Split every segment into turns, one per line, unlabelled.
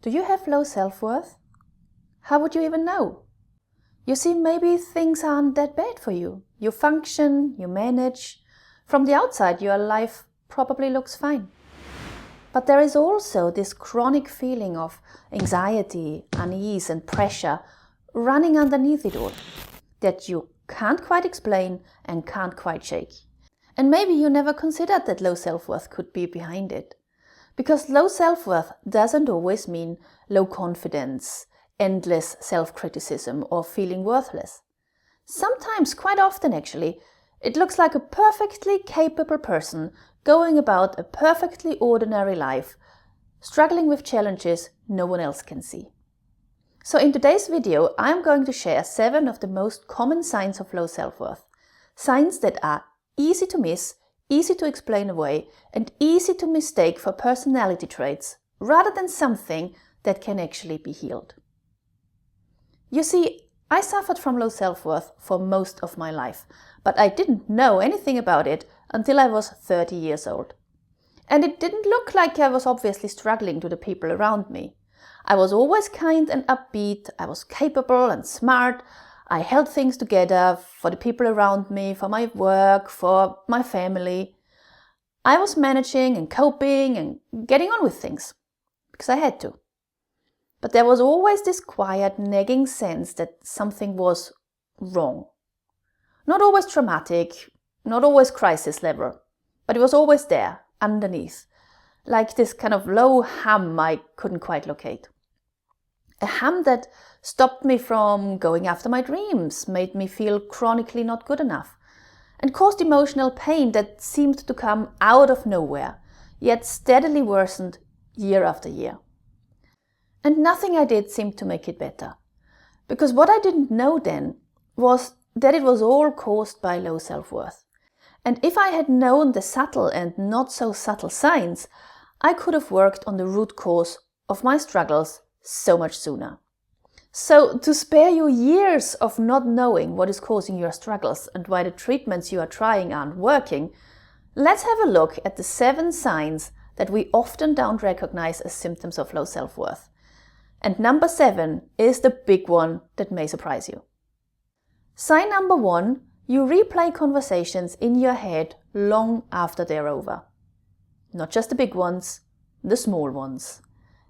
Do you have low self-worth? How would you even know? You see, maybe things aren't that bad for you. You function, you manage. From the outside, your life probably looks fine. But there is also this chronic feeling of anxiety, unease and pressure running underneath it all that you can't quite explain and can't quite shake. And maybe you never considered that low self-worth could be behind it. Because low self-worth doesn't always mean low confidence, endless self-criticism or feeling worthless. Sometimes, quite often actually, it looks like a perfectly capable person going about a perfectly ordinary life, struggling with challenges no one else can see. So in today's video, I'm going to share 7 of the most common signs of low self-worth. Signs that are easy to miss, easy to explain away, and easy to mistake for personality traits, rather than something that can actually be healed. You see, I suffered from low self-worth for most of my life, but I didn't know anything about it until I was 30 years old. And it didn't look like I was obviously struggling to the people around me. I was always kind and upbeat, I was capable and smart, I held things together for the people around me, for my work, for my family. I was managing and coping and getting on with things, because I had to. But there was always this quiet, nagging sense that something was wrong. Not always traumatic, not always crisis level, but it was always there, underneath, like this kind of low hum I couldn't quite locate. A hum that stopped me from going after my dreams, made me feel chronically not good enough, and caused emotional pain that seemed to come out of nowhere, yet steadily worsened year after year. And nothing I did seemed to make it better. Because what I didn't know then was that it was all caused by low self-worth. And if I had known the subtle and not so subtle signs, I could have worked on the root cause of my struggles so much sooner. So to spare you years of not knowing what is causing your struggles and why the treatments you are trying aren't working, let's have a look at the 7 signs that we often don't recognize as symptoms of low self-worth. And number 7 is the big one that may surprise you. Sign number 1, you replay conversations in your head long after they're over. Not just the big ones, the small ones.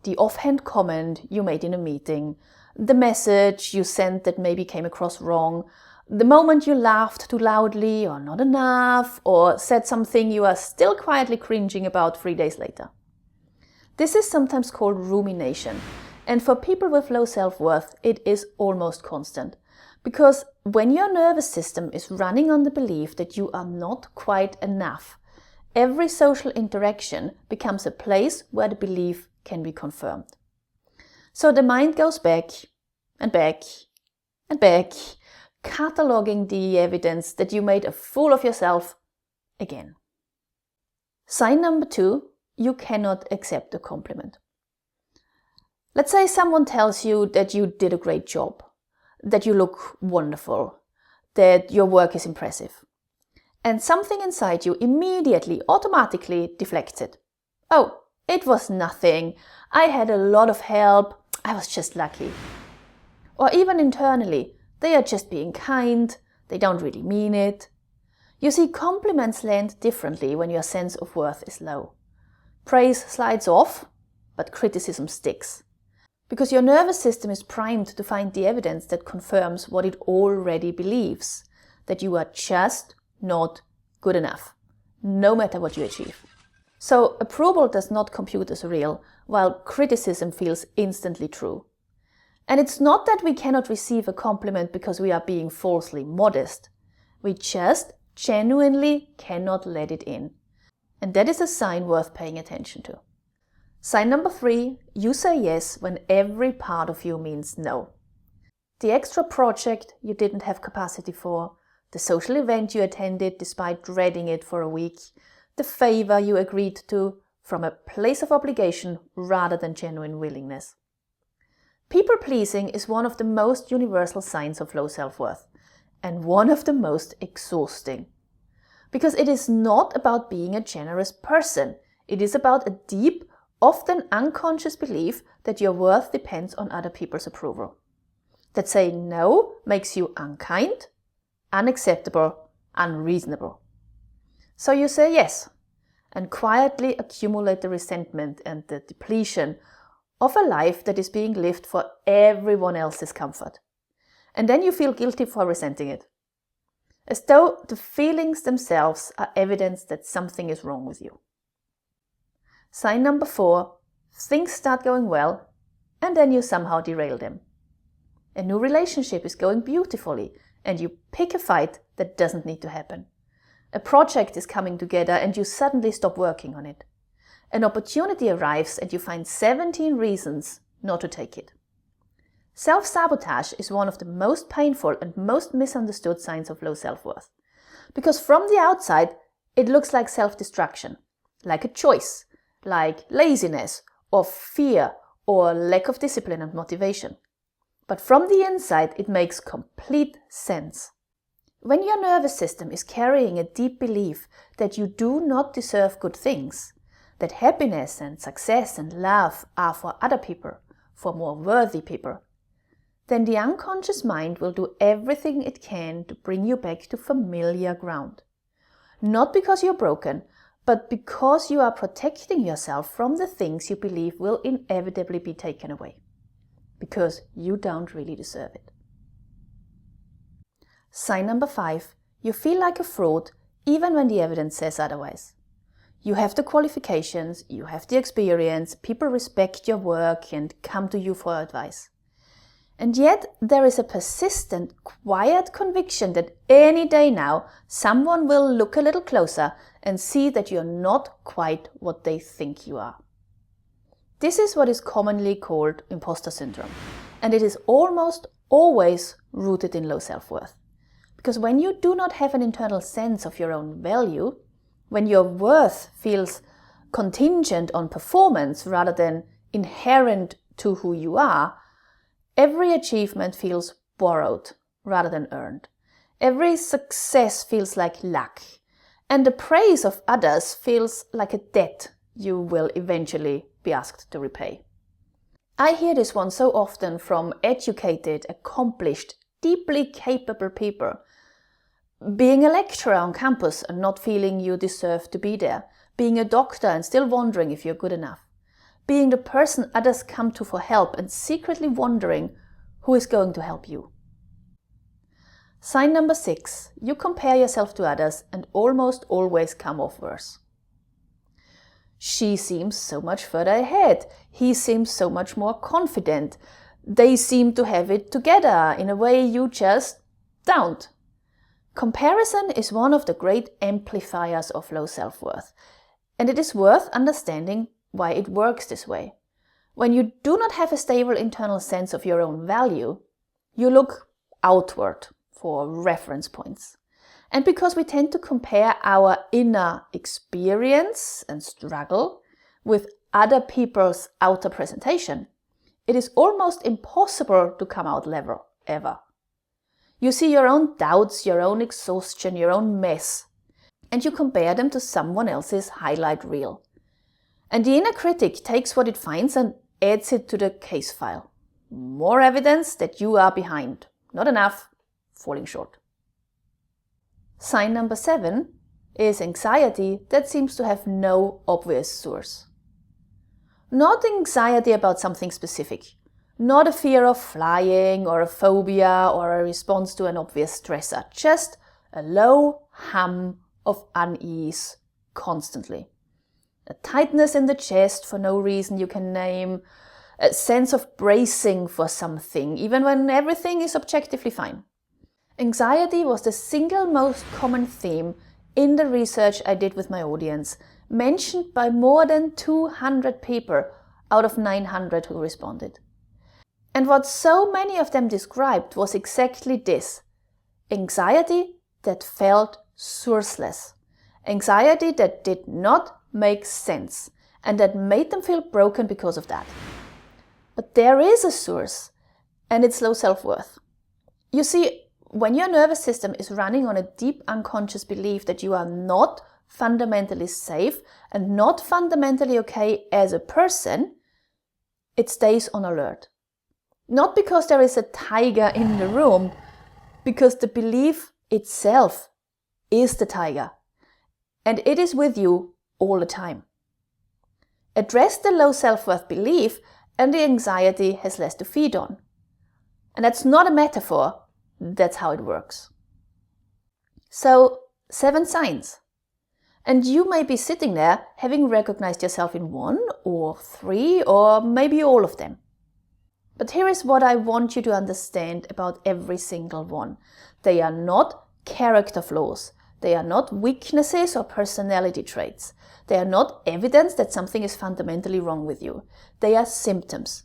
The offhand comment you made in a meeting, the message you sent that maybe came across wrong, the moment you laughed too loudly or not enough, or said something you are still quietly cringing about 3 days later. This is sometimes called rumination. And for people with low self-worth, it is almost constant. Because when your nervous system is running on the belief that you are not quite enough, every social interaction becomes a place where the belief can be confirmed. So the mind goes back and back and back, cataloging the evidence that you made a fool of yourself again. Sign number 2, you cannot accept a compliment. Let's say someone tells you that you did a great job, that you look wonderful, that your work is impressive. And something inside you immediately, automatically deflects it. Oh, it was nothing. I had a lot of help. I was just lucky. Or even internally, they are just being kind. They don't really mean it. You see, compliments land differently when your sense of worth is low. Praise slides off, but criticism sticks. Because your nervous system is primed to find the evidence that confirms what it already believes, that you are just not good enough, no matter what you achieve. So approval does not compute as real, while criticism feels instantly true. And it's not that we cannot receive a compliment because we are being falsely modest. We just genuinely cannot let it in. And that is a sign worth paying attention to. Sign number 3, you say yes when every part of you means no. The extra project you didn't have capacity for, the social event you attended despite dreading it for a week, the favor you agreed to from a place of obligation rather than genuine willingness. People-pleasing is one of the most universal signs of low self-worth and one of the most exhausting. Because it is not about being a generous person. It is about a deep, often unconscious belief that your worth depends on other people's approval. That saying no makes you unkind, unacceptable, unreasonable. So you say yes, and quietly accumulate the resentment and the depletion of a life that is being lived for everyone else's comfort. And then you feel guilty for resenting it, as though the feelings themselves are evidence that something is wrong with you. Sign number 4, things start going well, and then you somehow derail them. A new relationship is going beautifully, and you pick a fight that doesn't need to happen. A project is coming together and you suddenly stop working on it. An opportunity arrives and you find 17 reasons not to take it. Self-sabotage is one of the most painful and most misunderstood signs of low self-worth. Because from the outside, it looks like self-destruction, like a choice, like laziness or fear or lack of discipline and motivation. But from the inside, it makes complete sense. When your nervous system is carrying a deep belief that you do not deserve good things, that happiness and success and love are for other people, for more worthy people, then the unconscious mind will do everything it can to bring you back to familiar ground. Not because you're broken, but because you are protecting yourself from the things you believe will inevitably be taken away. Because you don't really deserve it. Sign number 5, you feel like a fraud even when the evidence says otherwise. You have the qualifications, you have the experience, people respect your work and come to you for advice. And yet there is a persistent, quiet conviction that any day now someone will look a little closer and see that you're not quite what they think you are. This is what is commonly called imposter syndrome, and it is almost always rooted in low self-worth. Because when you do not have an internal sense of your own value, when your worth feels contingent on performance rather than inherent to who you are, every achievement feels borrowed rather than earned. Every success feels like luck, and the praise of others feels like a debt you will eventually be asked to repay. I hear this one so often from educated, accomplished, deeply capable people. Being a lecturer on campus and not feeling you deserve to be there. Being a doctor and still wondering if you're good enough. Being the person others come to for help and secretly wondering who is going to help you. Sign number 6, you compare yourself to others and almost always come off worse. She seems so much further ahead. He seems so much more confident. They seem to have it together in a way you just don't. Comparison is one of the great amplifiers of low self-worth, and it is worth understanding why it works this way. When you do not have a stable internal sense of your own value, you look outward for reference points. And because we tend to compare our inner experience and struggle with other people's outer presentation, it is almost impossible to come out level, ever. You see your own doubts, your own exhaustion, your own mess, and you compare them to someone else's highlight reel. And the inner critic takes what it finds and adds it to the case file. More evidence that you are behind. Not enough, falling short. Sign number 7 is anxiety that seems to have no obvious source. Not anxiety about something specific. Not a fear of flying or a phobia or a response to an obvious stressor. Just a low hum of unease constantly. A tightness in the chest for no reason you can name. A sense of bracing for something, even when everything is objectively fine. Anxiety was the single most common theme in the research I did with my audience, mentioned by more than 200 people out of 900 who responded. And what so many of them described was exactly this: anxiety that felt sourceless, anxiety that did not make sense, and that made them feel broken because of that. But there is a source, and it's low self-worth. You see, when your nervous system is running on a deep unconscious belief that you are not fundamentally safe and not fundamentally okay as a person, it stays on alert. Not because there is a tiger in the room, because the belief itself is the tiger, and it is with you all the time. Address the low self-worth belief and the anxiety has less to feed on. And that's not a metaphor, that's how it works. So, 7 signs. And you may be sitting there having recognized yourself in 1 or 3 or maybe all of them. But here is what I want you to understand about every single one. They are not character flaws. They are not weaknesses or personality traits. They are not evidence that something is fundamentally wrong with you. They are symptoms.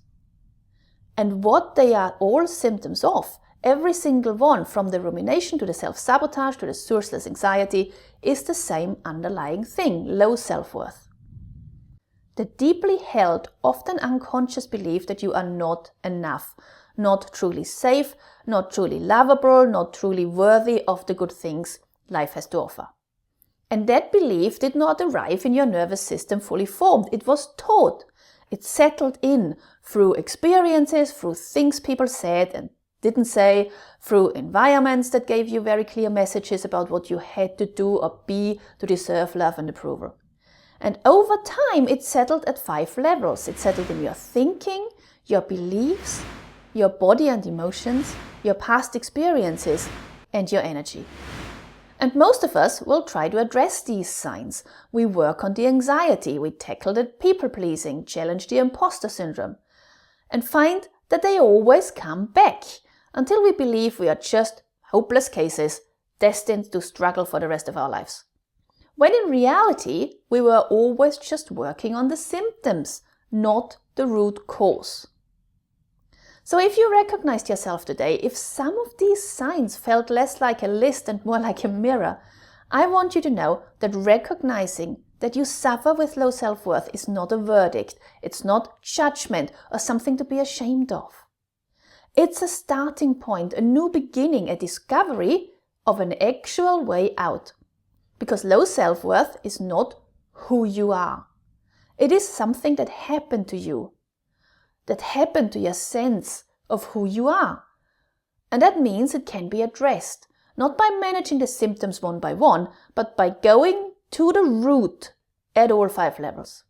And what they are all symptoms of, every single one, from the rumination to the self-sabotage to the sourceless anxiety, is the same underlying thing, low self-worth. The deeply held, often unconscious belief that you are not enough, not truly safe, not truly lovable, not truly worthy of the good things life has to offer. And that belief did not arrive in your nervous system fully formed. It was taught. It settled in through experiences, through things people said and didn't say, through environments that gave you very clear messages about what you had to do or be to deserve love and approval. And over time, it settled at 5 levels. It settled in your thinking, your beliefs, your body and emotions, your past experiences, and your energy. And most of us will try to address these signs. We work on the anxiety, we tackle the people-pleasing, challenge the imposter syndrome, and find that they always come back until we believe we are just hopeless cases destined to struggle for the rest of our lives. When in reality, we were always just working on the symptoms, not the root cause. So if you recognized yourself today, if some of these signs felt less like a list and more like a mirror, I want you to know that recognizing that you suffer with low self-worth is not a verdict, it's not judgment or something to be ashamed of. It's a starting point, a new beginning, a discovery of an actual way out. Because low self-worth is not who you are. It is something that happened to you, that happened to your sense of who you are. And that means it can be addressed, not by managing the symptoms one by one, but by going to the root at all 5 levels.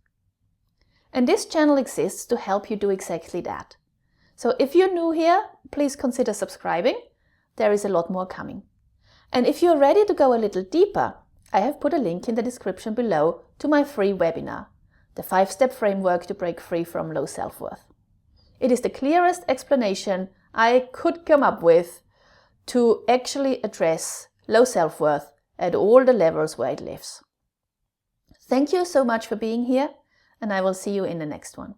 And this channel exists to help you do exactly that. So if you're new here, please consider subscribing. There is a lot more coming. And if you're ready to go a little deeper, I have put a link in the description below to my free webinar, the 5-step framework to break free from low self-worth. It is the clearest explanation I could come up with to actually address low self-worth at all the levels where it lives. Thank you so much for being here, and I will see you in the next one.